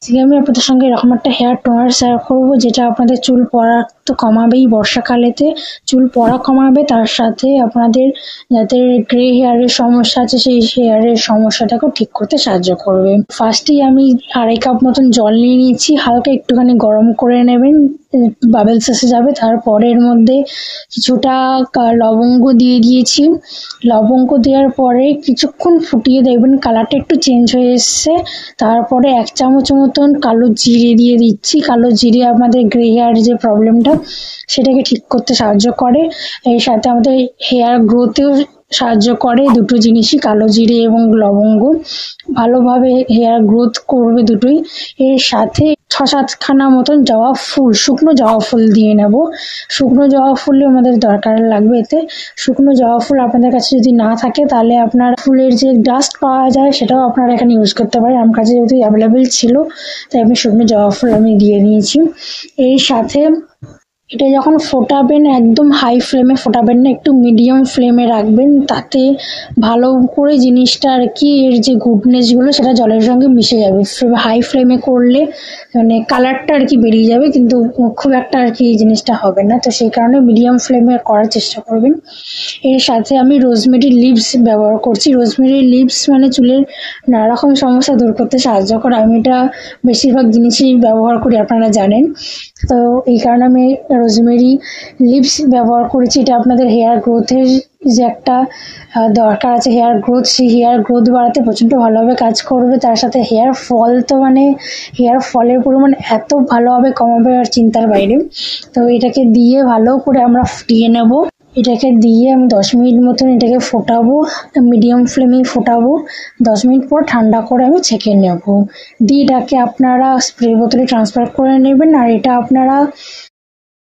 আজকে আমি আপনাদের সঙ্গে এরকম একটা হেয়ার টোনার শেয়ার করবো, যেটা আপনাদের চুল পড়া তো কমাবেই, বর্ষাকালেতে চুল পড়া কমাবে, তার সাথে আপনাদের যাদের গ্রে হেয়ারের সমস্যা আছে সেই হেয়ারের সমস্যাটাকেও ঠিক করতে সাহায্য করবে। ফার্স্টেই আমি 2.5 কাপ মতন জল নিয়ে নিচ্ছি, হালকা একটুখানি গরম করে নেবেন, বাবেলস এসে যাবে। তারপরে এর মধ্যে কিছুটা লবঙ্গ দিয়ে দিয়েছি। লবঙ্গ দেওয়ার পরে কিছুক্ষণ ফুটিয়ে দেখবেন কালারটা একটু চেঞ্জ হয়ে এসছে। তারপরে 1 চামচ মতন কালো জিরে দিয়ে দিচ্ছি। কালো জিরে আমাদের গ্রে হেয়ার যে প্রবলেমটা সেটাকে ঠিক করতে সাহায্য করে, এর সাথে আমাদের হেয়ার গ্রোথেও সাহায্য করে। দুটো জিনিসই, কালো জিরে এবং লবঙ্গ, ভালোভাবে হেয়ার গ্রোথ করবে দুটোই। এর সাথে 6-7 খানা মতন জবা ফুল, শুকনো জবা ফুল দিয়ে নেব। শুকনো জবা ফুল আমাদের দরকার লাগবে এতে। শুকনো জবা ফুল আপনাদের কাছে যদি না থাকে তাহলে আপনার ফুলের যে ডাস্ট পাওয়া যায় সেটাও আপনারা এখানে ইউজ করতে পারেন। আমার কাছে যেহেতু অ্যাভেলেবেল ছিল তাই আমি শুকনো জবা ফুল আমি দিয়ে নিয়েছি। এর সাথে এটা যখন ফোটাবেন একদম হাই ফ্লেমে ফোটাবেন না, একটু মিডিয়াম ফ্লেমে রাখবেন, তাতে ভালো করে জিনিসটা আর কি এর যে গুডনেসগুলো সেটা জলের সঙ্গে মিশে যাবে। হাই ফ্লেমে করলে মানে কালারটা আর কি বেরিয়ে যাবে, কিন্তু খুব একটা আর কি জিনিসটা হবে না, তো সেই কারণে মিডিয়াম ফ্লেমে করার চেষ্টা করবেন। এর সাথে আমি রোজমেরি লিভস ব্যবহার করছি। রোজমেরি লিভস মানে চুলের নানা রকম সমস্যা দূর করতে সাহায্য করে। আমি এটা বেশিরভাগ জিনিসই ব্যবহার করি, আপনারা জানেন। তো এই কারণে আমি রোজমেরি লিভস ব্যবহার করেছি। এটা আপনাদের হেয়ার গ্রোথের যে একটা দরকার আছে, হেয়ার গ্রোথ, সেই হেয়ার গ্রোথ বাড়াতে প্রচণ্ড ভালোভাবে কাজ করবে। তার সাথে হেয়ার ফল তো মানে হেয়ার ফলের পরিমাণ এত ভালোভাবে কমাবে আর চিন্তার বাইরে। তো এটাকে দিয়ে ভালো করে আমরা ফুটিয়ে নেব। এটাকে দিয়ে আমি 10 মিনিট মতন এটাকে ফোটাবো, মিডিয়াম ফ্লেমেই ফোটাবো। 10 মিনিট পর ঠান্ডা করে আমি ছেঁকে নেব। দিয়ে এটাকে আপনারা স্প্রে বোতলে ট্রান্সফার করে নেবেন। আর এটা আপনারা